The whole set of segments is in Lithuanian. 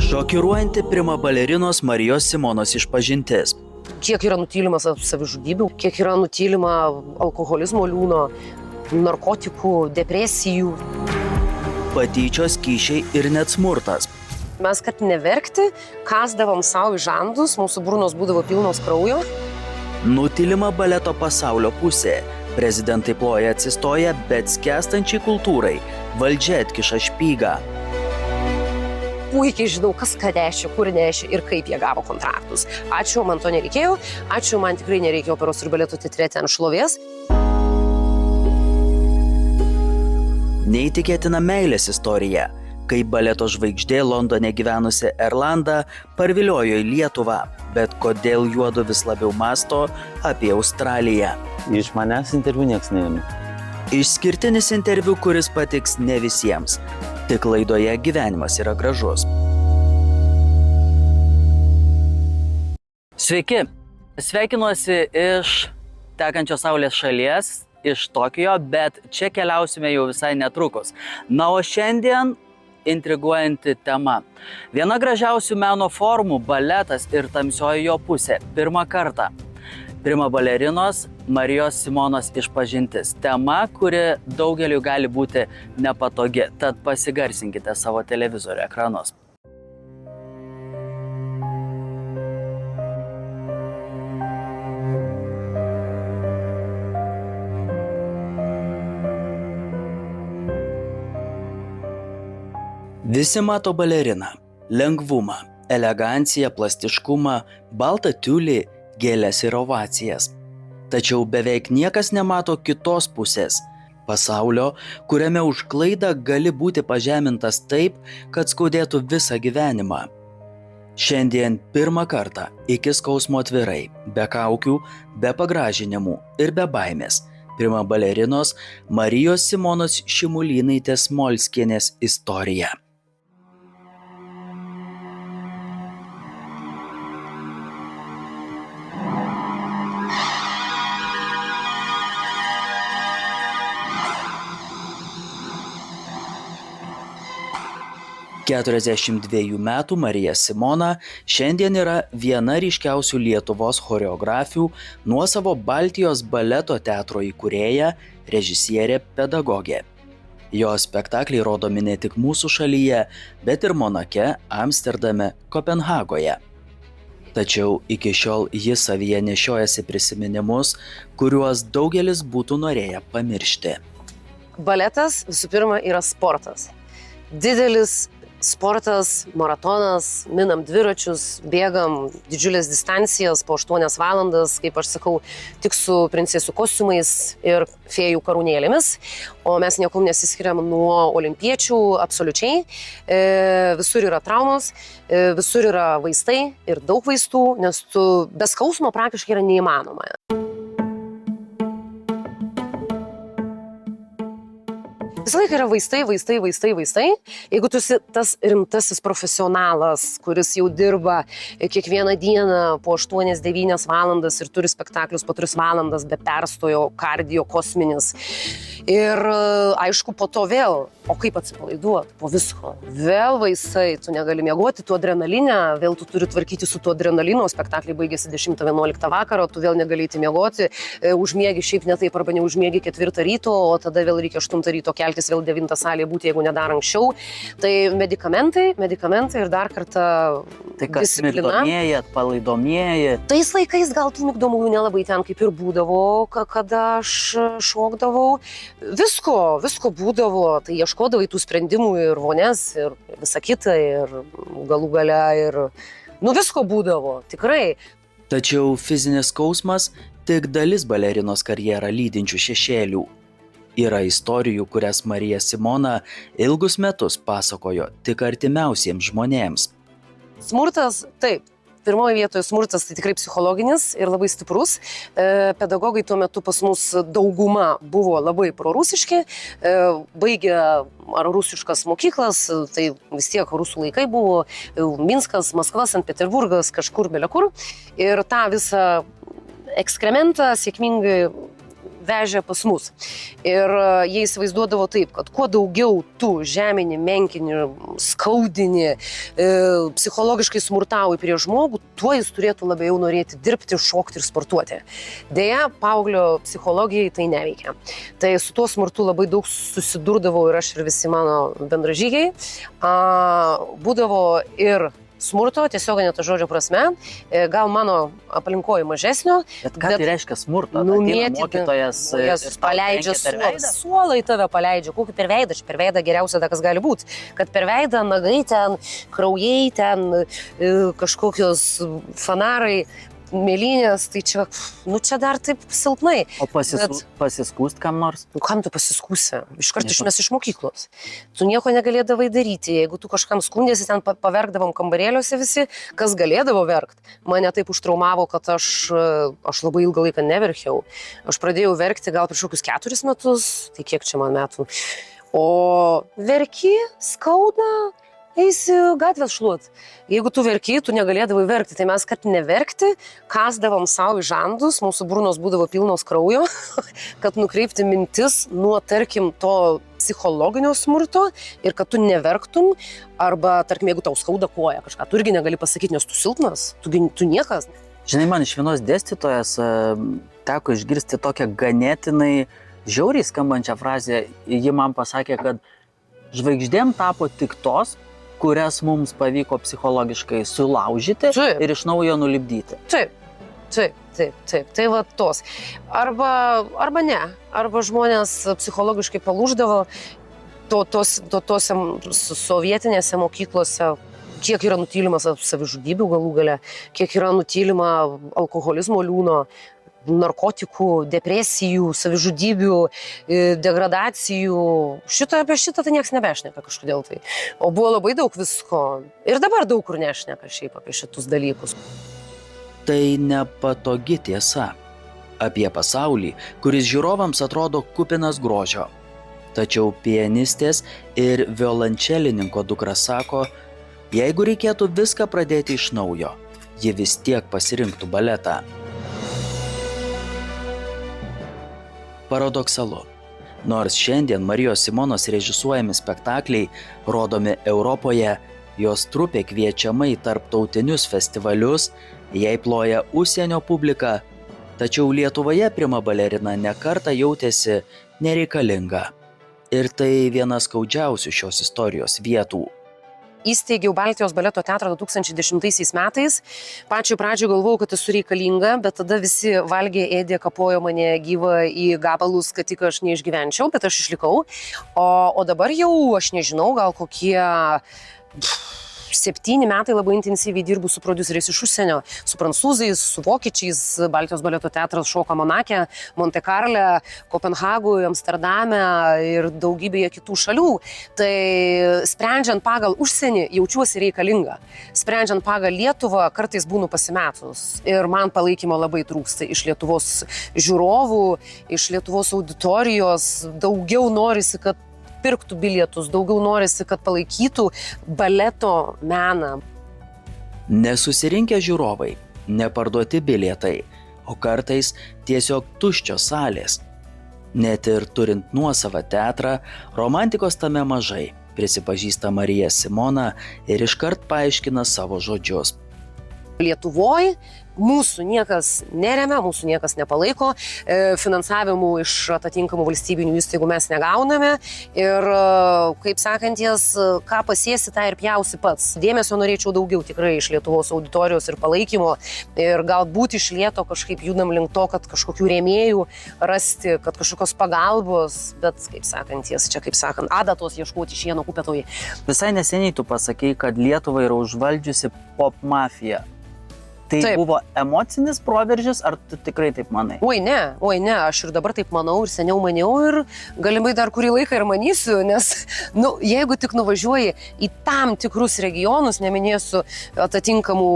Šokiruojanti prima balerinos Marijos Simonos išpažintis. Kiek yra nutylima savižudybių, kiek yra nutylima alkoholizmo liūno, narkotikų, depresijų. Patyčios, kyšiai ir net smurtas. Mes, kad neverkti, kasdavom savo į žandus, mūsų burnos būdavo pilnos kraujo. Nutylima baleto pasaulio pusė. Prezidentai ploja atsistoja, bet skęstančiai kultūrai valdžia atkiša špygą. Puikiai žinau, kas ką nešė, kur nešė ir kaip jie gavo kontraktus. Ačiū, man to nereikėjo. Ačiū, man tikrai nereikėjo operos ir baleto teatre ten šlovės. Neįtikėtina meilės istorija, kai baleto žvaigždė Londone gyvenusi Erlanda parviliojo į Lietuvą, bet kodėl juodu vis labiau mąsto apie Australiją. Iš manęs interviu nieks neėmė. Išskirtinis interviu, kuris patiks ne visiems. Tik laidoje Gyvenimas yra gražus. Sveiki! Sveikinuosi iš tekančios saulės šalies, iš Tokijo, bet čia keliausime jau visai netrukus. Na, o šiandien intriguojanti tema. Viena gražiausių meno formų – baletas ir tamsioji jo pusė. Pirmą kartą. Prima balerinos Marijos Simonos išpažintis. Tema, kuri daugeliu gali būti nepatogi, tad pasigarsinkite savo televizorių ekranus. Visi mato baleriną. Lengvumą, eleganciją, plastiškumą, baltą tiulį, gėles ir ovacijas. Tačiau beveik niekas nemato kitos pusės – pasaulio, kuriame už klaidą gali būti pažemintas taip, kad skaudėtų visą gyvenimą. Šiandien pirmą kartą iki skausmo atvirai, be kaukių, be pagražinimų ir be baimės, prima balerinos Marijos Simonos Šimulynaitės Molskienės istorija. ...42 metų Marija Simona šiandien yra viena ryškiausių Lietuvos choreografių, nuosavo Baltijos baleto teatro įkūrėja, režisierė, pedagogė. Jos spektakliai rodomi ne tik mūsų šalyje, bet ir Monake, Amsterdame, Kopenhagoje. Tačiau iki šiol ji savyje nešiojasi prisiminimus, kuriuos daugelis būtų norėję pamiršti. Baletas visų pirma yra sportas. Didelis sportas, maratonas, minam dviračius, bėgam didžiulės distancijas po 8 valandas, kaip aš sakau, tik su princesių kostiumais ir fėjų karūnėlėmis, o mes niekom nesiskiriam nuo olimpiečių absoliučiai. Visur yra traumos, visur yra vaistai ir daug vaistų, nes be skausmo praktiškai yra neįmanoma. Visą laiką yra vaistai. Jeigu tu esi tas rimtasis profesionalas, kuris jau dirba kiekvieną dieną po 8-9 valandas ir turi spektaklius po 3 valandas be perstojo, kardio, kosminis. Ir aišku, po to vėl, o kaip atsipalaiduoti po visko? Vėl vaistai, tu negali miegoti, tu adrenalinę, vėl tu turi tvarkyti su tuo adrenalinu, spektakliai baigėsi 10-11 vakaro, tu vėl negali įti miegoti, užmiegi šiaip ne taip arba neužmiegi 4 ryto, o tada vėl reikia 8 ryto keltis, vėl 9 salėje būti, jeigu nedar anksčiau. Tai medikamentai ir dar kartą tai kas disciplina. Migdomieji, atpalaidomieji. Tais laikais gal tų migdomųjų nelabai ten kaip ir būdavo, kada aš šokdavau. Visko būdavo, tai ieškodavai tų sprendimų ir vonės, ir visa kita, ir galų gale, ir visko būdavo, tikrai. Tačiau fizinis skausmas tik dalis balerinos karjerą lydinčių šešėlių. Yra istorijų, kurias Marija Simona ilgus metus pasakojo tik artimiausiems žmonėms. Smurtas, taip. Pirmoje vietoje smurtas tai tikrai psichologinis ir labai stiprus. Pedagogai tuo metu pas mus dauguma buvo labai prorusiški, baigė ar rusiškas mokyklas, tai vis tiek rusų laikai buvo, Minskas, Maskva, Sankt Peterburgas, kažkur belekur. Ir tą visą ekskrementą sėkmingai vežė pas mus. Ir jie įsivaizduodavo taip, kad kuo daugiau tu žemini, menkini, skaudini, psichologiškai smurtauji prie žmogų, tuo jis turėtų labiau norėti dirbti, šokti ir sportuoti. Deja, paauglio psichologijai tai neveikia. Tai su tuo smurtu labai daug susidurdavau ir aš ir visi mano bendražygiai. Būdavo ir smurto, tiesioginė to žodžio prasme, gal mano aplinkoje mažesnio. Bet ką tai reiškia smurto? Numėtyti, mokytojas paleidžia suolą į tave, paleidžia. Kokį per veidą? Per veidą geriausia, kas gali būti. Kad per veidą nagai ten, kraujai ten, kažkokios fanarai, mėlynės, tai čia, čia dar taip silpnai. O pasiskūst kam nors? Kam tu pasiskūsi? Iškart išmes iš mokyklos. Tu nieko negalėdavai daryti. Jeigu tu kažkam skundėsi, ten paverkdavom kambarėliuose visi, kas galėdavo verkti. Mane taip užtraumavo, kad aš labai ilgą laiką neverkiau. Aš pradėjau verkti gal prieš kokius 4 metus, tai kiek čia man metų. O verki, skauda, eisi gatvės šluot. Jeigu tu verki, tu negalėdavai verkti. Tai mes, kad neverkti, kasdavom savo į žandus, mūsų burnos būdavo pilnos kraujo, kad nukreipti mintis nuo, tarkim, to psichologinio smurto ir kad tu neverktum, arba, tarkim, jeigu tau skauda koją kažką, tu irgi negali pasakyti, nes tu silpnas, tu niekas. Žinai, man iš vienos dėstytojas teko išgirsti tokią ganėtinai žiauriai skambančią frazę. Ji man pasakė, kad žvaigždėm tapo tik tos, kurias mums pavyko psichologiškai sulaužyti ir iš naujo nulipdyti. Taip. Tai va tos. Arba ne. Arba žmonės psichologiškai palūždavo tose sovietinėse mokyklose, kiek yra nutylima savižudybių galų gale, kiek yra nutylima alkoholizmo liūno, narkotikų, depresijų, savižudybių, degradacijų. Apie šitą tai niekas nebešneka kažkodėl tai. O buvo labai daug visko. Ir dabar daug kur nešneka šiaip apie šitus dalykus. Tai nepatogi tiesa apie pasaulį, kuris žiūrovams atrodo kupinas grožio. Tačiau pianistės ir violončelininko dukra sako, jeigu reikėtų viską pradėti iš naujo, ji vis tiek pasirinktų baletą. Paradoksalu. Nors šiandien Marijos Simonos režisuojami spektakliai rodomi Europoje, jos trupė kviečiama į tarptautinius festivalius, jai ploja užsienio publika, tačiau Lietuvoje prima balerina nekartą jautėsi nereikalinga. Ir tai viena skaudžiausių šios istorijos vietų. Įsteigiau Baltijos baleto teatrą 2010 metais. Pačioj pradžioj galvojau, kad esu reikalinga, bet tada visi valgė, ėdė, kapojo mane gyvą į gabalus, kad tik aš neišgyvenčiau, bet aš išlikau. O dabar jau, aš nežinau, gal kokie 7 metai labai intensyviai dirbu su prodiuseriais iš užsienio, su prancūzais, su vokiečiais. Baltijos baleto teatras šoka Monake, Monte Carle, Kopenhagui, Amsterdame ir daugybėje kitų šalių. Tai sprendžiant pagal užsienį jaučiuosi reikalinga. Sprendžiant pagal Lietuvą kartais būnu pasimetus. Ir man palaikymo labai trūksta iš Lietuvos žiūrovų, iš Lietuvos auditorijos. Daugiau norisi, kad pirktų bilietus, daugiau norisi, kad palaikytų baleto meną. Nesusirinkę žiūrovai, neparduoti bilietai, o kartais tiesiog tuščios salės. Net ir turint nuosavą teatrą, romantikos tame mažai, prisipažįsta Marija Simona ir iškart paaiškina savo žodžius. Lietuvoje mūsų niekas neremia, mūsų niekas nepalaiko, finansavimų iš atitinkamų valstybinių įstaigų mes negauname ir, kaip sakanties, ką pasiesi, tą ir pjausi pats. Dėmesio norėčiau daugiau tikrai iš Lietuvos auditorijos ir palaikymo ir galbūt iš lėto kažkaip judam link to, kad kažkokių rėmėjų rasti, kad kažkokios pagalbos, bet, kaip sakanties, čia, kaip sakant, adatos ieškoti šieno kupetojai. Visai neseniai tu pasakei, kad Lietuvą yra užvaldžiusi pop mafija. Tai taip. Buvo emocinis proveržis, ar tu tikrai taip manai? Oi ne, aš ir dabar taip manau ir seniau maniau ir galimai dar kurį laiką ir manysiu, nes, jeigu tik nuvažiuoji į tam tikrus regionus, neminėsiu atitinkamų,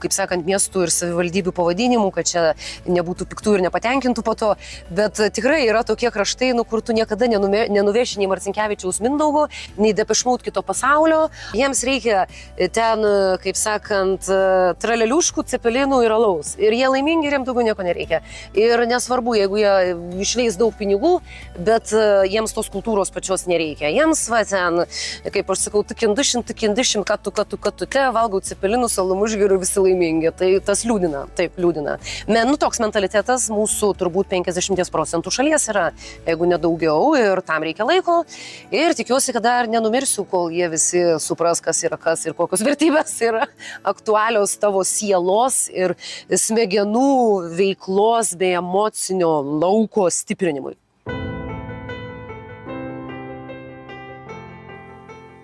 kaip sakant, miestų ir savivaldybių pavadinimų, kad čia nebūtų piktų ir nepatenkintų po to, bet tikrai yra tokie kraštai, kur tu niekada nenuveši nei Marcinkevičiaus Mindaugo, nei Depeche Mode kito pasaulio. Jiems reikia ten, kaip sakant, traleliuškų, cepelinų ir alaus. Ir jie laimingi ir jiems daugiau nieko nereikia. Ir nesvarbu, jeigu jie išleis daug pinigų, bet jiems tos kultūros pačios nereikia. Jiems, va, ten, kaip aš sakau, tikindišim, kad tu te valgau cepelinus, alum užgeriu, visi laimingi. Tai tas liūdina, taip liūdina. Toks mentalitetas mūsų turbūt 50% šalies yra, jeigu nedaugiau, ir tam reikia laiko. Ir tikiuosi, kad dar nenumirsiu, kol jie visi supras, kas yra kas ir kokios vertybės yra aktualios tavo sielos ir smegenų veiklos bei emocinio lauko stiprinimui.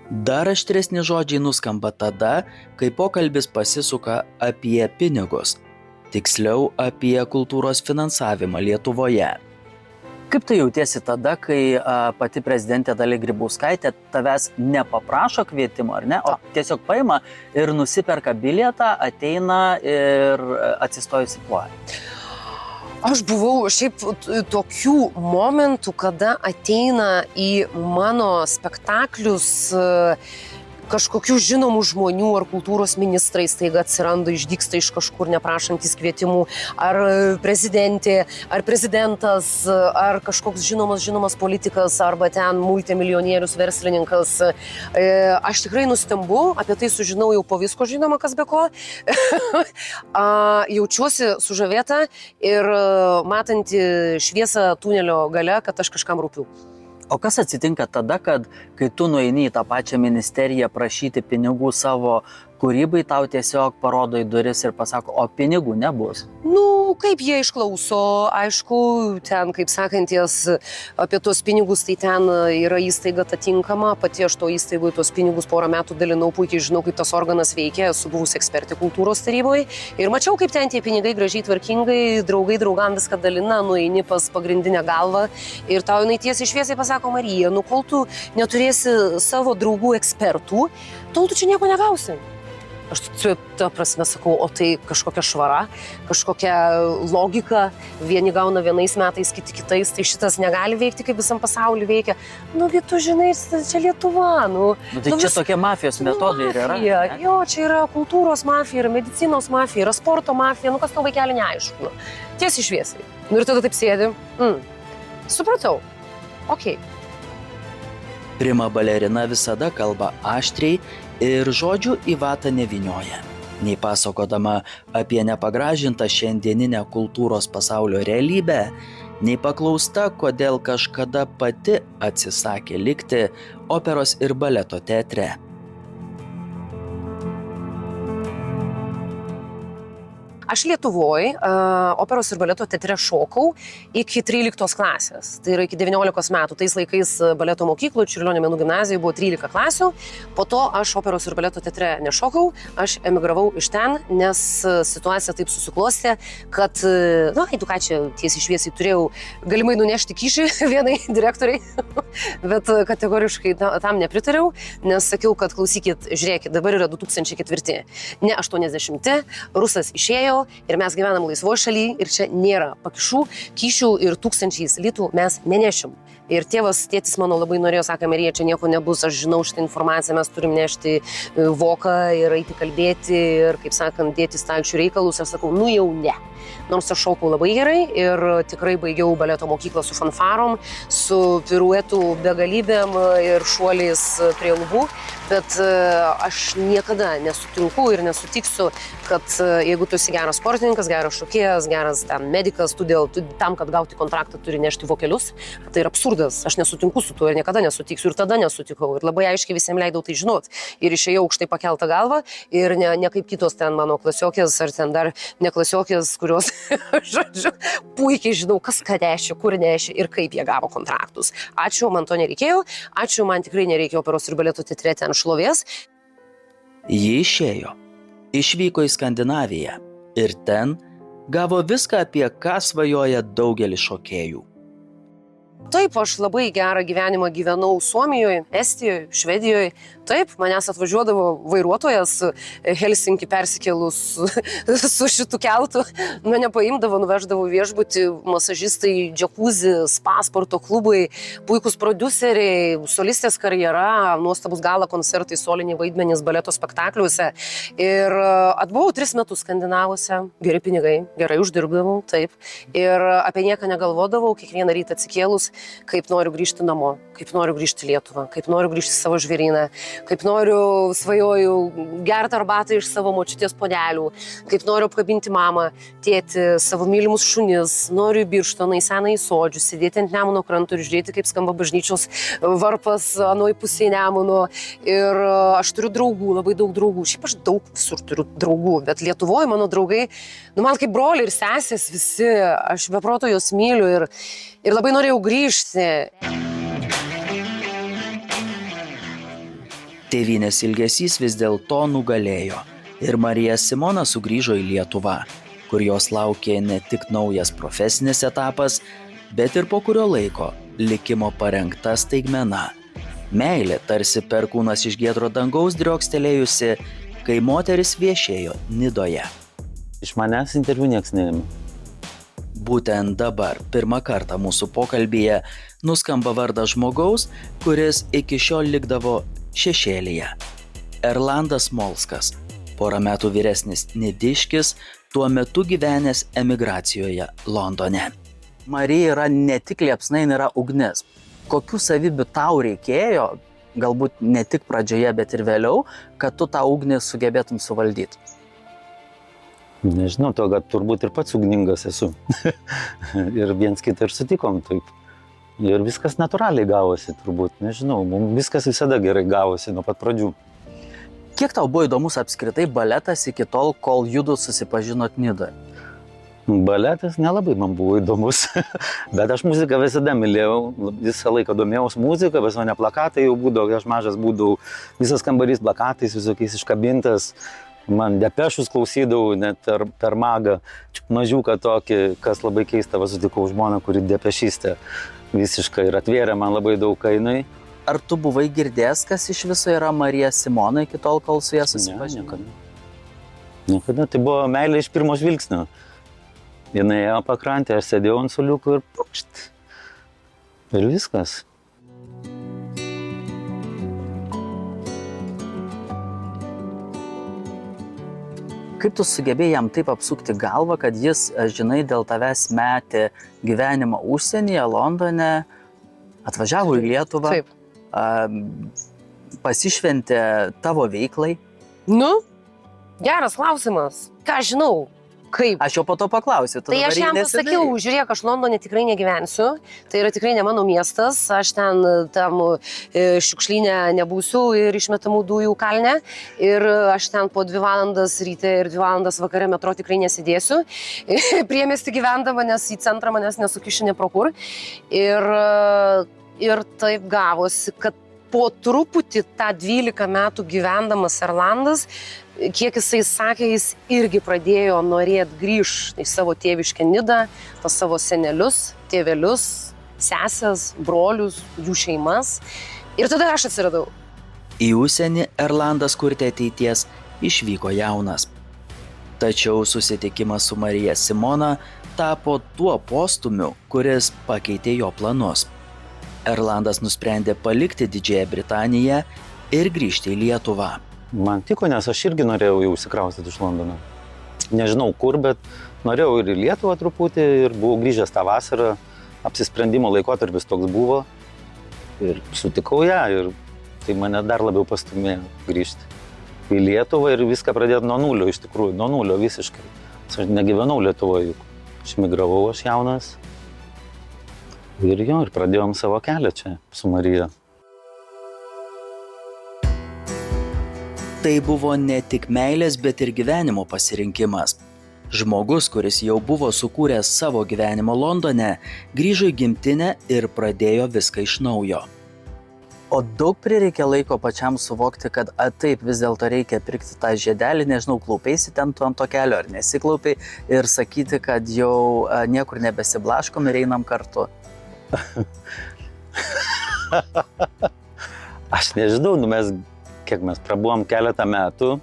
Dar aštresni žodžiai nuskamba tada, kai pokalbis pasisuka apie pinigus, tiksliau apie kultūros finansavimą Lietuvoje. Kaip tu jautiesi tada, kai pati prezidentė Dalia Grybauskaitė tavęs nepaprašo kvietimo, ar ne, o tiesiog paima ir nusiperka bilietą, ateina ir atsistojusi ploja? Aš buvau šiaip tokių momentų, kada ateina į mano spektaklius kažkokių žinomų žmonių ar kultūros ministrai staiga atsiranda, išdygsta iš kažkur neprašantis kvietimų, ar prezidentė, ar prezidentas, ar kažkoks žinomas politikas, arba ten multimilijonierius verslininkas. Aš tikrai nustembu, apie tai sužinau jau po visko, žinoma, kas be ko. Jaučiuosi sužavėta ir matanti šviesą tunelio gale, kad aš kažkam rūpiu. O kas atsitinka tada, kai tu nueini į tą pačią ministeriją prašyti pinigų savo kūrybai, tau tiesiog parodo į duris ir pasako, o pinigų nebus? Kaip jie išklauso, aišku, ten, kaip sakanties, apie tuos pinigus, tai ten yra įstaiga atinkama, pati aš to įstaigoje tuos pinigus porą metų dalinau, puikiai žinau, kaip tas organas veikia, esu buvusi ekspertė kultūros taryboje ir mačiau, kaip ten tie pinigai gražiai tvarkingai, draugai draugam viską dalina, nueini pas pagrindinę galvą ir tau jinai tiesiai šviesiai pasako, Marija, kol tu neturėsi savo draugų ekspertų, tol tu čia nieko negausi. Aš ta prasme sakau, o tai kažkokia švara, kažkokia logika, vieni gauna vienais metais, kiti kitais, tai šitas negali veikti, kaip visam pasauliu veikia. Tu žinai, čia Lietuva, Tai čia tokie mafijos metodai ir yra. Jo, čia yra kultūros mafija, yra medicinos mafija, yra sporto mafija, kas to vaikelį neaišku. Tiesiai šviesiai. Ir tada taip sėdi. Supratau. Ok. Prima balerina visada kalba aštriai ir žodžių į vatą nevynioja. Nei pasakodama apie nepagražintą šiandieninę kultūros pasaulio realybę, nei paklausta, kodėl kažkada pati atsisakė likti operos ir baleto teatre. Aš Lietuvoje operos ir baleto teatre šokau iki 13 klasės, tai yra iki 19 metų. Tais laikais baleto mokyklų, Čiurlionio menų gimnazijoje buvo 13 klasių, po to aš operos ir baleto teatre nešokau, aš emigravau iš ten, nes situacija taip susiklostė, kad, ką čia tiesiai šviesiai turėjau galimai nunešti kyšį vienai direktoriai, bet kategoriškai tam nepritariau, nes sakiau, kad klausykit, žiūrėkit, dabar yra 2004, ne 80, rusas išėjo, ir mes gyvenam laisvoje šalyje ir čia nėra pakišų, kyšių ir tūkstančiais litų mes nenešim. Ir tėtis mano labai norėjo, sakė, Marija, čia nieko nebus, aš žinau šitą informaciją, mes turim nešti voką ir eiti kalbėti ir, kaip sakant, dėti stalčių reikalus. Aš sakau, jau ne. Nors aš šokau labai gerai ir tikrai baigiau baleto mokyklą su fanfarom, su piruetų begalybėm ir šuoliais prie lubų, bet aš niekada nesutinku ir nesutiksiu, kad jeigu tu esi geras sportininkas, geras šokėjas, geras medikas, tu tam, kad gauti kontraktą, turi nešti vokelius, tai yra absurdas. Aš nesutinku su tuo ir niekada nesutiksiu ir tada nesutikau. Ir labai aiškiai visiems leidau tai žinot. Ir išėjau aukštai pakeltą galvą ir ne kaip kitos ten mano klasiokės ar ten dar ne klasiokės, kurios, žodžiu, puikiai žinau, kas ką nešė, kur nešė ir kaip jie gavo kontraktus. Ačiū, man to nereikėjo. Ačiū, man tikrai nereikėjo operos ir baleto teatre ten šlovės. Ji išėjo. Išvyko į Skandinaviją ir ten gavo viską, apie ką svajoja daugelis šokėjų. Taip, aš labai gerą gyvenimą gyvenau Suomijoje, Estijoje, Švedijoje. Taip, manęs atvažiuodavo vairuotojas Helsinkį persikėlus su šitų keltų. Mane paimdavo, nuveždavo viešbutį, masažistai, džakuzi, spa, sporto klubai, puikūs prodiuseriai, solistės karjera, nuostabus gala koncertai, soliniai vaidmenys baleto spektakliuose. Ir atbuvau 3 metus Skandinavuose, geri pinigai, gerai uždirbdavau, taip. Ir apie nieką negalvodavau, kiekvieną rytą atsikėlus, kaip noriu grįžti namo, kaip noriu grįžti į Lietuvą, kaip noriu grįžti į savo žvėryną, kaip noriu, svajoju, gerti arbatą iš savo močiutės puodelių, kaip noriu apkabinti mamą, tėtį, savo mylimus šunis, noriu į Birštoną, į Senąjį Sodžių, sėdėti ant Nemuno kranto ir žiūrėti, kaip skamba bažnyčios varpas anoj pusėje Nemuno. Ir aš turiu draugų, labai daug draugų. Šiaip aš daug visur turiu draugų, bet Lietuvoje mano draugai, man kaip broliai ir sesės visi, aš be proto juos myliu ir labai norėjau grįžti. Tėvynės ilgesys vis dėlto nugalėjo ir Marija Simona sugrįžo į Lietuvą, kur jos laukė ne tik naujas profesinis etapas, bet ir po kurio laiko likimo parengta staigmena. Meilė tarsi perkūnas iš giedro dangaus driokstelėjusi, kai moteris viešėjo Nidoje. Iš manęs interviu nieks neėmė. Būtent dabar pirmą kartą mūsų pokalbyje nuskamba vardas žmogaus, kuris iki šiol likdavo šešėlyje. Erlandas Molskas, porą metų vyresnis nidiškis, tuo metu gyvenęs emigracijoje Londone. Marija yra ne tik liepsna, jin yra ugnis. Kokių savybių tau reikėjo, galbūt ne tik pradžioje, bet ir vėliau, kad tu tą ugnį sugebėtum suvaldyti? Nežinau, to, kad turbūt ir pats ugningas esu. Ir viens kitą ir sutikom taip. Ir viskas natūraliai gavosi turbūt, nežinau, mums viskas visada gerai gavosi nuo pat pradžių. Kiek tau buvo įdomus apskritai baletas iki tol, kol judu susipažinot Nidoje? Baletas nelabai man buvo įdomus, bet aš muziką visada mylėjau, visą laiką domėjaus muziką, pas mane plakatai jau būdavo, kai aš mažas būdavau, visas kambarys plakatais visokiais iškabintas, man depešus klausydavau net per magą, mažiuką tokį, kas labai keista, sutikau žmoną, kuri depešistė visiškai ir atvėrė man labai daug kainai. Ar tu buvai girdėjęs, kas iš viso yra Marija Simona iki tol, kol su ja susipažinai? Niekada, tai buvo meilė iš pirmo žvilgsnio. Jinai ėjo pakrantę, aš sėdėjau ant suoliukų ir pukšt. Ir viskas. Kaip tu sugebėjai jam taip apsukti galvą, kad jis, žinai, dėl tavęs metė gyvenimą užsienyje, Londone, atvažiavo į Lietuvą, pasišventė tavo veiklai? Nu, geras klausimas. Ką žinau? Kaip? Aš jau po to paklausiu. Tai aš jam pasakiau, žiūrėk, aš Londone tikrai negyvensiu, tai yra tikrai ne mano miestas, aš ten tam šiukšlyne nebūsiu ir išmetamų dujų kalne ir aš ten po 2 valandas ryte ir 2 valandas vakare metro tikrai nesidėsiu, priemiesti gyvendama, nes į centrą manęs nesukišiu ne pro kur. Ir taip gavosi, kad po truputį tą 12 metų gyvendamas Erlandas, kiek jisai sakė, jis irgi pradėjo norėti grįžti į savo tėviškę Nidą, pas savo senelius, tėvelius, sesės, brolius, jų šeimas. Ir tada aš atsiradau. Į užsienį Erlandas kurti ateities išvyko jaunas. Tačiau susitikimas su Marija Simona tapo tuo postūmiu, kuris pakeitė jo planus. Erlandas nusprendė palikti Didžiąją Britaniją ir grįžti į Lietuvą. Man tiko, nes aš irgi norėjau jau užsikraustyti iš Londono. Nežinau kur, bet norėjau ir į Lietuvą truputį ir buvau grįžęs tą vasarą, apsisprendimo laikotarpis toks buvo ir sutikau ją ir tai mane dar labiau pastūmėjo grįžti į Lietuvą ir viską pradėti nuo nulio, iš tikrųjų, nuo nulio visiškai. Aš negyvenau Lietuvoje, aš migravau, aš jaunas ir ir pradėjom savo kelią čia su Marija. Tai buvo ne tik meilės, bet ir gyvenimo pasirinkimas. Žmogus, kuris jau buvo sukūręs savo gyvenimo Londone, grįžo į gimtinę ir pradėjo viską iš naujo. O daug prireikė laiko pačiam suvokti, kad taip vis dėlto reikia pirkti tą žiedelį, nežinau, klaupeisi ten tu ant to kelio ar nesiklaupiai ir sakyti, kad jau niekur nebesiblaškom ir einam kartu. Aš nežinau, kiek mes prabuvom keletą metų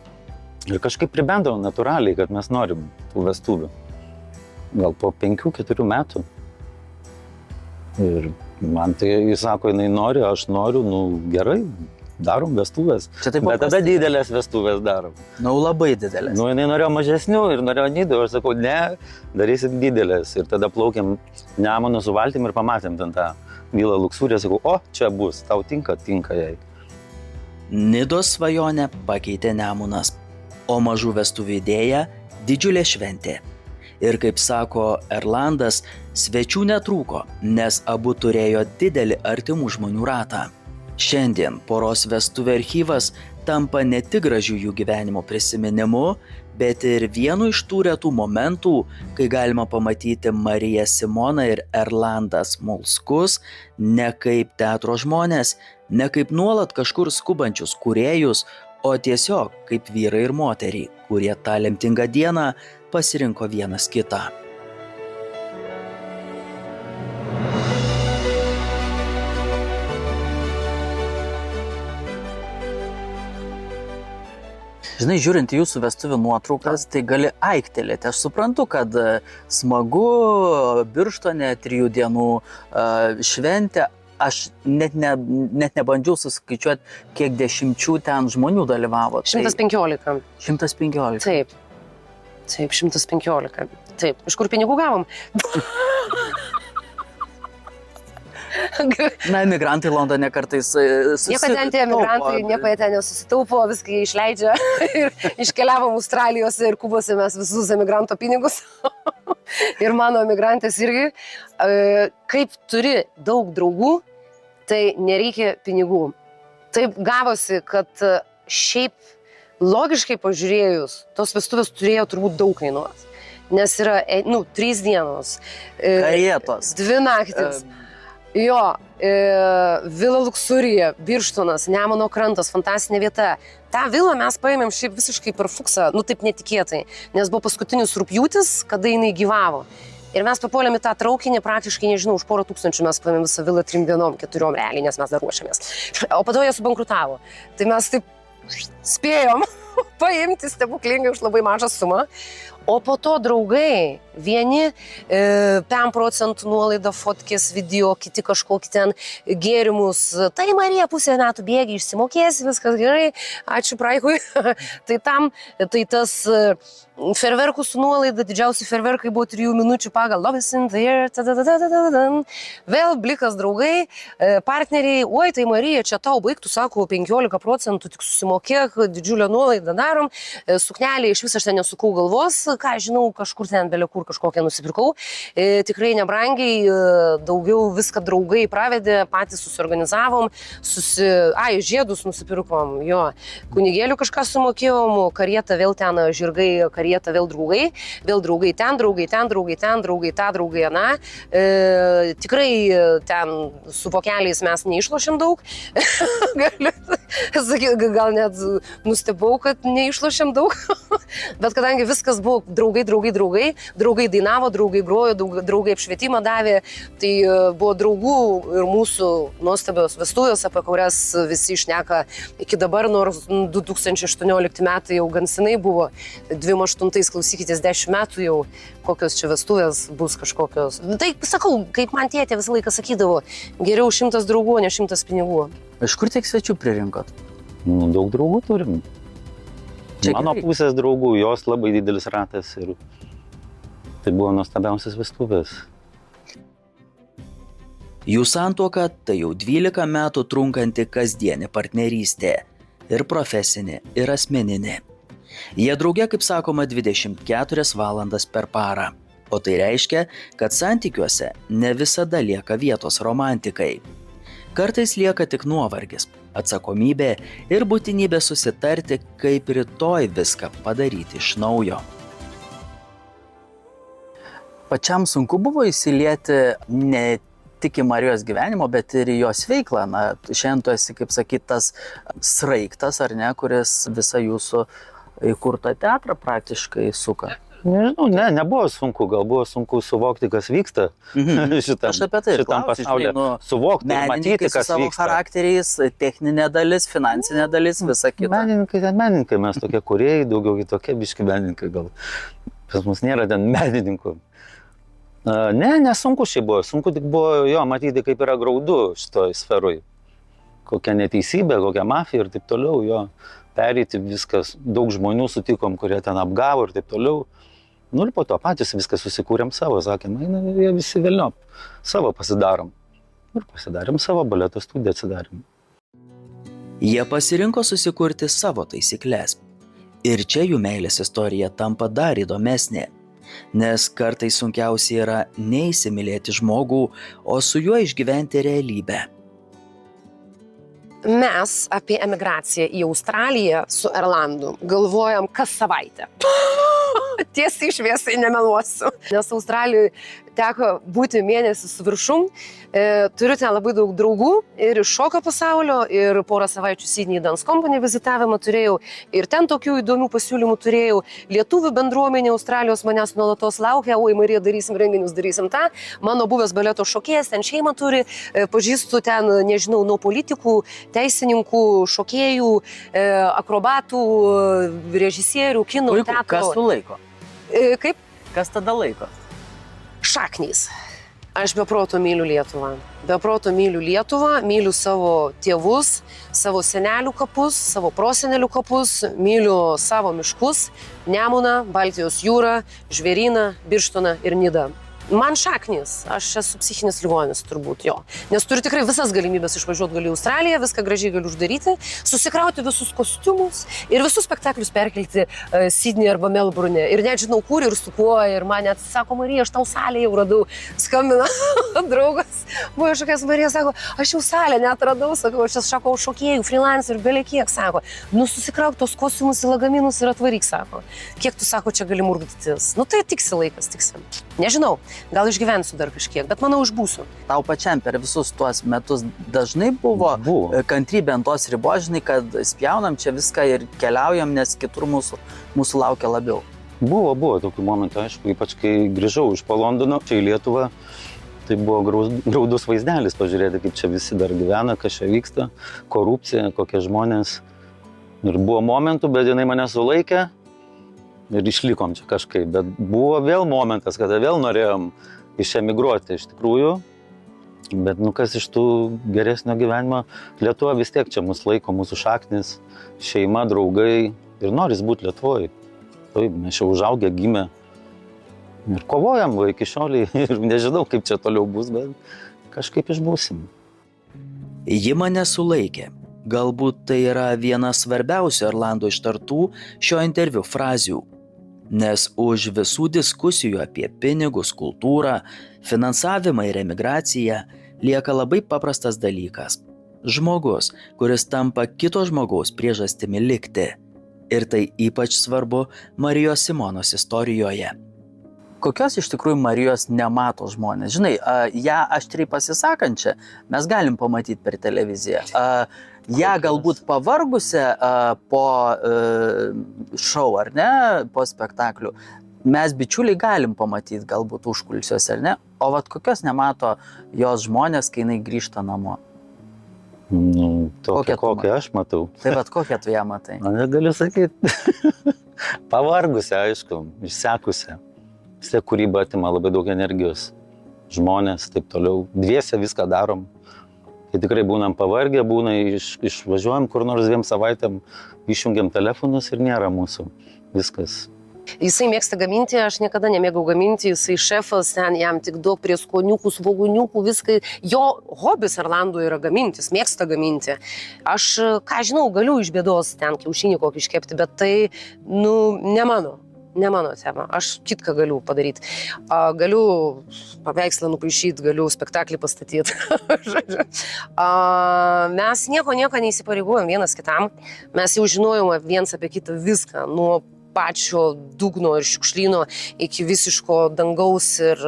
ir kažkaip pribendrom natūraliai, kad mes norim tų vestuvių. Gal po 5-4 metų. Ir man tai, jis sako, jinai nori, aš noriu, gerai, darom vestuvės. Bet tada didelės vestuvės darom. Labai didelės. Jinai norėjo mažesnių ir norėjo nidų, aš sakau, ne, darysit didelės. Ir tada plaukėm Nemunu su valtim ir pamatėm ten tą Vila Luxūrija, sakau, čia bus, tau tinka jai. Nidos svajonę pakeitė Nemunas, o mažų vestuvių idėja – didžiulė šventė. Ir kaip sako Erlandas, svečių netrūko, nes abu turėjo didelį artimų žmonių ratą. Šiandien poros vestuvių archyvas tampa ne tik gražių jų gyvenimo prisiminimu, bet ir vienu iš tų retų momentų, kai galima pamatyti Mariją Simoną ir Erlandą Smolskus ne kaip teatro žmonės, ne kaip nuolat kažkur skubančius kūrėjus, o tiesiog kaip vyrai ir moteriai, kurie tą lemtingą dieną pasirinko vienas kitą. Žinai, žiūrint į jūsų vestuvių nuotraukas, tai gali aiktelėti. Aš suprantu, kad smagu, Birštone 3 dienų šventė. Aš net nebandžiau suskaičiuoti, kiek dešimčių ten žmonių dalyvavo. 115. 115. Taip. Taip, 115. Taip. Iš kur pinigų gavom? Na, emigrantai Londone kartais Nieko ten tie emigrantai, nieko ten nesusitaupo, viską išleidžia ir iškeliavom Australijos ir Kubose mes visus emigranto pinigus. Ir mano emigrantės irgi, kaip turi daug draugų, tai nereikia pinigų. Taip gavosi, kad šiaip logiškai pažiūrėjus, tos vestuvės turėjo turbūt daug kainuoti. Nes yra, 3 dienos. Karietos. 2 naktis. Jo, Vila Luxūrija, Birštonas, Nemuno krantas, fantastinė vieta. tą vilą mes paėmėm šiaip visiškai per fuksą, nu taip netikėtai, nes buvo paskutinis rugpjūtis, kada jinai gyvavo. Ir mes papuolėm į tą traukinį praktiškai, nežinau, už porą tūkstančių mes paėmėm visą vilą 3 dienom, 4 realiai, nes mes dar ruošiamės. O po to jie subankrutavo. Tai mes taip spėjom paimti stebuklingai už labai mažą sumą. O po to draugai, vieni 5% nuolaida fotkės video, kiti kažkokį ten gėrimus. Tai Marija, pusę metų bėgi, išsimokėsi, viskas gerai, ačiū praikui. Tai tas ferverkų su nuolaida, didžiausi ferverkai buvo 3 minučių pagal Love is in the air. Vėl blikas draugai, partneriai, oi tai Marija, čia tau baigtų, sako, 15%, tik susimokėk, didžiulę nuolaidą darom, suknelį iš viso aš ten nesukau galvos, ką žinau, kažkur ten belekur kažkokią nusipirkau, tikrai nebrangiai, daugiau viską draugai pravedė, patys susiorganizavom, žiedus nusipirkom, jo, kunigėlių kažką sumokėjom, karietą vėl ten žirgai, karietą vėl draugai ten, draugai ten, draugai ten, draugai tą, draugai aną, tikrai ten su vokeliais mes neišlošėm daug, gal net nustebau, kad neišlošėm daug, bet kadangi viskas buvo draugai dainavo, draugai grojo, draugai apšvietimą davė, tai buvo draugų ir mūsų nuostabios vestuvės, apie kurias visi šneka iki dabar, nors 2018 metai jau gan senai buvo, 28 klausykitės 10 metų jau, kokios čia vestuvės bus kažkokios. Tai sakau, kaip man tėtė visą laiką sakydavo, geriau 100 draugų, ne 100 pinigų. Iš kur tiek svečių pririnkot? Nu, daug draugų turim. Čia Mano gerai. pusės draugų, jos labai didelis ratas ir tai buvo nuostabiausias vestuvės. Jų santuoka tai jau 12 metų trunkanti kasdienė partnerystė ir profesinė, ir asmeninė. Jie drauge, kaip sakoma, 24 valandas per parą, o tai reiškia, kad santykiuose ne visada lieka vietos romantikai. Kartais lieka tik nuovargis, atsakomybė ir būtinybė susitarti, kaip rytoj viską padaryti iš naujo. Pačiam sunku buvo įsilieti ne tik į Marijos gyvenimo, bet ir į jos veiklą. Na, šiandien tu esi, kaip sakyt, tas sraigtas, ar ne, kuris visą jūsų įkurtą teatrą praktiškai suka. Nežinau, nebuvo sunku, gal buvo sunku suvokti, kas vyksta šitam, Aš apie tai šitam klausiu, pasaulyje. žinai, nu, Suvokti ir menininkai matyti, su kas savo vyksta. charakteriais, techninė dalis, finansinė dalis, visa kita. Menininkai, mes tokie kūrėjai, daugiau kitokie biški menininkai gal. Pas mus nėra ten menininkų. Nesunku šiaip buvo. Sunku tik buvo jo matyti, kaip yra graudu šitoj sferoj. Kokia neteisybė, kokia mafija ir taip toliau. Jo, pereiti viskas. Daug žmonių sutikom, kurie ten apgavo ir taip toliau. Nu ir po to patys viską susikūrėm savo. Sakėm, jie visi velniop. Savo pasidarom. Ir pasidarėm savo baleto studiją atsidarėm. Jie pasirinko susikurti savo taisyklės. Ir čia jų meilės istorija tampa dar įdomesnė. Nes kartais sunkiausia yra neįsimylėti žmogų, o su juo išgyventi realybę. Mes apie emigraciją į Australiją su Erlandu galvojam kas savaitę. Tiesiai šviesiai nemeluosiu. Nes Australijoje teko būti mėnesį su viršum. Turiu ten labai daug draugų ir iš šokio pasaulio, ir porą savaičių Sydney Dance Company vizitavimą turėjau, ir ten tokių įdomių pasiūlymų turėjau. Lietuvių bendruomenė Australijos manęs nuolatos laukia, oi Marija, darysim renginius, darysim tą. Mano buvęs baleto šokėjas, ten šeimą turi, pažįstu ten, nežinau, nuo politikų, teisininkų, šokėjų, akrobatų, režisierių, kino, Puiku, teatro. kas tu laiko? Kaip? Kas tada laiko? Šaknys. Aš be proto myliu Lietuvą. Be proto myliu Lietuvą, myliu savo tėvus, savo senelių kapus, savo prosenelių kapus, myliu savo miškus, Nemuną, Baltijos jūrą, Žvėryną, Birštoną ir Nidą. Man šaknys, aš esu psichinis ligonis turbūt jo, nes turiu tikrai visas galimybės išvažiuoti galiu į Australiją, viską gražiai galiu uždaryti, susikrauti visus kostiumus ir visus spektaklius perkelti Sydney arba Melburne ir net žinau kur ir su kuo ir man net sako, Marija, aš tau salę jau radau, skambina draugas, buvo šokės Marija, sako, aš jau salę net radau, sakau, aš šakau šokėjų, freelancer, belė kiek, sako, nu susikrauk tos kostiumus į lagaminus ir atvaryk, sako, kiek tu, sako, čia gali murgdytis, nu tai tiksi laikas, tiksi, nežinau. Gal išgyvensiu dar kažkiek, bet manau išbūsiu. Tau pačiam per visus tuos metus dažnai buvo kantrybė ant tos ribos, žinai, kad spjaunam čia viską ir keliaujam, nes kitur mūsų laukia labiau. Buvo tokių momentų, aišku, ypač kai grįžau iš po Londono čia į Lietuvą, tai buvo graudus vaizdelis pažiūrėti, kaip čia visi dar gyvena, kas čia vyksta, korupcija, kokie žmonės. Ir buvo momentų, bet jinai mane sulaikė. Ir išlikom čia kažkaip, bet buvo vėl momentas, kada vėl norėjom išemigruoti iš tikrųjų, bet nu kas iš tų geresnio gyvenimo, Lietuva vis tiek čia mus laiko, mūsų šaknis, šeima, draugai ir noris būti Lietuvoje. Taip, mes čia užaugę, gimę ir kovojam iki šioliai ir nežinau, kaip čia toliau bus, bet kažkaip išbūsim. Ji mane sulaikė. Galbūt tai yra viena svarbiausių Erlando ištartų šio interviu frazių. Nes už visų diskusijų apie pinigus, kultūrą, finansavimą ir emigraciją lieka labai paprastas dalykas. Žmogus, kuris tampa kito žmogaus priežastimi likti. Ir tai ypač svarbu Marijos Simonos istorijoje. Kokios iš tikrųjų Marijos nemato žmonės? Žinai, ją aštriai pasisakančią mes galim pamatyti per televiziją. Ją galbūt pavargusią po šou, ar ne, po spektaklių, mes bičiuliai galim pamatyti galbūt užkulisiuose, ar ne? O vat kokios nemato jos žmonės, kai jinai grįžta namo? Nu, kokią aš matau. Tai vat kokią tu ją matai? Na, negaliu sakyti. Pavargusią, aišku, išsekusią. Vis tiek kūryba atima labai daug energijos. Žmonės, taip toliau. Dviese viską darom. Kai tikrai būnam pavargę, išvažiuojam kur nors 2 savaitėm, išjungiam telefonus ir nėra mūsų. Viskas. Jisai mėgsta gaminti, aš niekada nemėgau gaminti, jisai šefas, ten jam tik daug prieskoniukų, svoguniukų, viską. Jo hobis Erlandų yra gaminti, jis mėgsta gaminti. Aš, ką žinau, galiu iš bėdos ten kiaušinį kokį iškepti, bet tai, ne mano tema. Aš kitką galiu padaryti. Galiu paveikslą nupaišyti, galiu spektaklį pastatyti. Mes nieko neįsipareigojom vienas kitam. Mes jau žinojome viens apie kitą viską. Nuo pačio dugno ir šiukšlyno iki visiško dangaus ir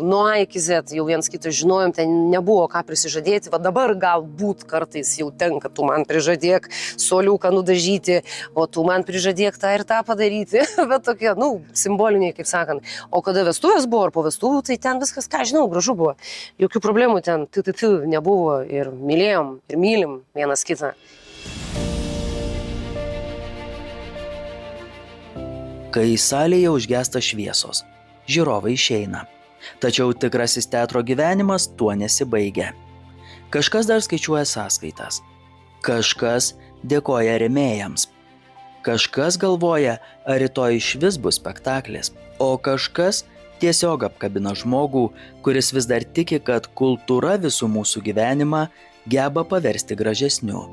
nuo A iki Z jau viens kitą žinojom, ten nebuvo ką prisižadėti, va dabar galbūt kartais jau tenka, tu man prižadėk suoliuką nudažyti, o tu man prižadėk tą ir tą padaryti, bet tokie, simboliniai, kaip sakant. O kada vestuvės buvo ar po vestuvų, tai ten viskas, ką žinau, gražu buvo. Jokių problemų ten nebuvo ir mylėjom ir mylim vienas kitą. Kai salėje užgesta šviesos, žiūrovai išeina. Tačiau tikrasis teatro gyvenimas tuo nesibaigia. Kažkas dar skaičiuoja sąskaitas. Kažkas dėkoja rėmėjams. Kažkas galvoja, ar rytoj išvis bus spektaklis. O kažkas tiesiog apkabina žmogų, kuris vis dar tiki, kad kultūra visų mūsų gyvenimą geba paversti gražesniu.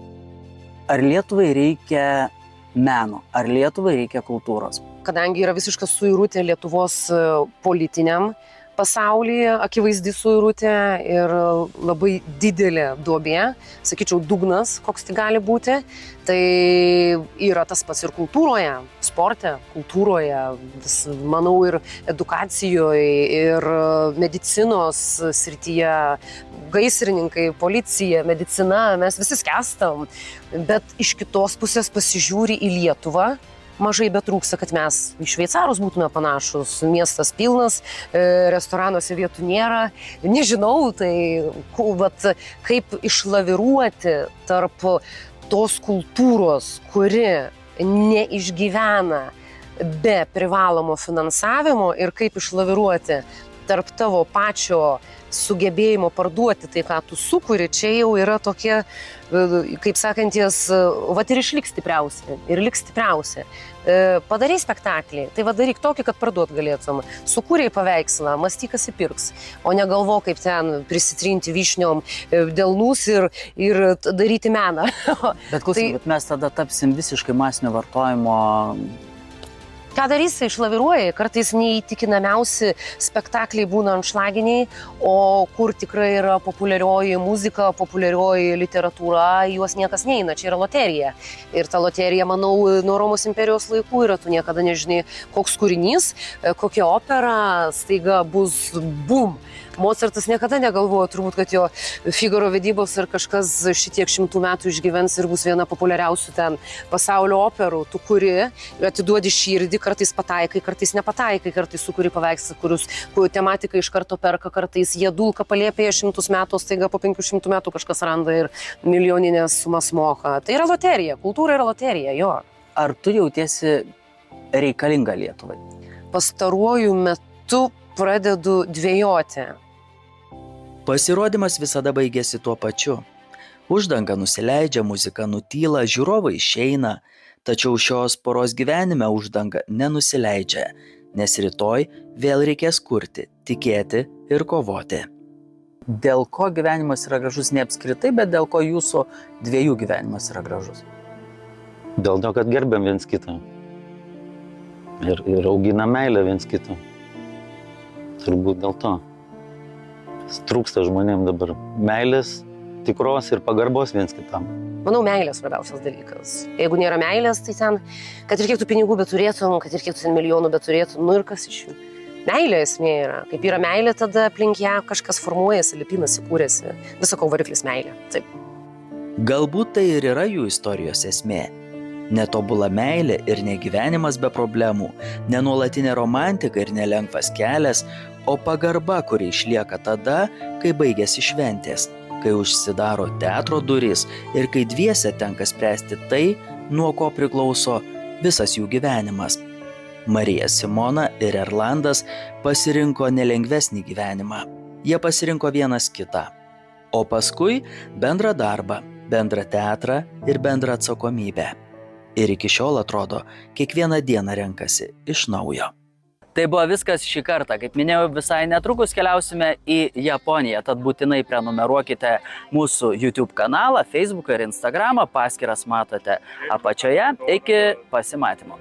Ar Lietuvai reikia meno? Ar Lietuvai reikia kultūros? Kadangi yra visiška suirutė Lietuvos politiniam pasaulyje, akivaizdi suirutė ir labai didelė duobė, sakyčiau, dugnas, koks tai gali būti, tai yra tas pats ir kultūroje, sporte, kultūroje, manau, ir edukacijoje, ir medicinos srityje, gaisrininkai, policija, medicina, mes visi skęstam, bet iš kitos pusės pasižiūri į Lietuvą, mažai betrūksta, kad mes į šveicarus būtume panašus, miestas pilnas, restoranuose vietų nėra, nežinau, tai kaip išlaviruoti tarp tos kultūros, kuri neišgyvena be privalomo finansavimo ir kaip išlaviruoti tarp tavo pačio sugebėjimo parduoti tai, ką tu sukuri, čia jau yra tokie, kaip sakanties, ir išliks stipriausi, ir liks stipriausi. Padarai spektaklį, tai daryk tokį, kad parduot galėtum. Sukūrei paveikslą, mąstyk, kas įpirks, o negalvo, kaip ten prisitrinti vyšniom delnus ir daryti meną. Bet klausyk, mes tada tapsim visiškai masinio vartojimo. Ką darysi, išlaviruoji, kartais neįtikinamiausi spektakliai būna anšlaginiai, o kur tikrai yra populiarioji muzika, populiarioji literatūra, juos niekas neina, čia yra loterija. Ir ta loterija, manau, nuo Romos imperijos laikų yra, tu niekada nežinai, koks kūrinys, kokia opera, staiga bus bum. Mozartas niekada negalvojo turbūt, kad jo Figaro vedybos ar kažkas šitiek 100 metų išgyvens ir bus viena populiariausių ten pasaulio operų. Tu kuri, atiduodi širdį, kartais pataikai, kartais nepataikai, kartais sukuri paveikslą, kurių tematiką iš karto perka, kartais jie dulka palėpėje 100 metų, staiga po 500 metų kažkas randa ir milijoninės sumas moka. Tai yra loterija, kultūra yra loterija, jo. Ar tu jautiesi reikalinga Lietuvai? Pastaruoju metu pradedu dvejoti. Pasirodymas visada baigėsi tuo pačiu. Uždanga nusileidžia, muzika nutyla, žiūrovai išeina, tačiau šios poros gyvenime uždanga nenusileidžia, nes rytoj vėl reikės kurti, tikėti ir kovoti. Dėl ko gyvenimas yra gražus, ne apskritai, bet dėl ko jūsų dviejų gyvenimas yra gražus? Dėl to, kad gerbiam viens kitą. Ir auginam meilę viens kitą. Turbūt dėl to. Trūksta žmonėm dabar meilės, tikros ir pagarbos viens kitam. Manau, meilės svarbiausias dalykas. Jeigu nėra meilės, tai ten, kad ir kiek tu pinigų beturėtum, kad ir kiek tu ten milijonų beturėtum, ir kas iš jų. Meilė esmė yra. Kaip yra meilė, tada aplink ją kažkas formuojasi, lipinasi, kūrėsi. Visako variklis meilė. Taip. Galbūt tai ir yra jų istorijos esmė. Netobula meilė ir negyvenimas be problemų, nenuolatinė romantika ir nelengvas kelias, o pagarba, kuri išlieka tada, kai baigėsi šventės, kai užsidaro teatro durys ir kai dviese tenka spręsti tai, nuo ko priklauso visas jų gyvenimas. Marija Simona ir Erlandas pasirinko nelengvesnį gyvenimą. Jie pasirinko vienas kitą. O paskui bendrą darbą, bendrą teatrą ir bendrą atsakomybę. Ir iki šiol atrodo, kiekvieną dieną renkasi iš naujo. Tai buvo viskas šį kartą. Kaip minėjau, visai netrukus keliausime į Japoniją, tad būtinai prenumeruokite mūsų YouTube kanalą, Facebooką ir Instagramą, paskyras matote apačioje. Iki pasimatymo.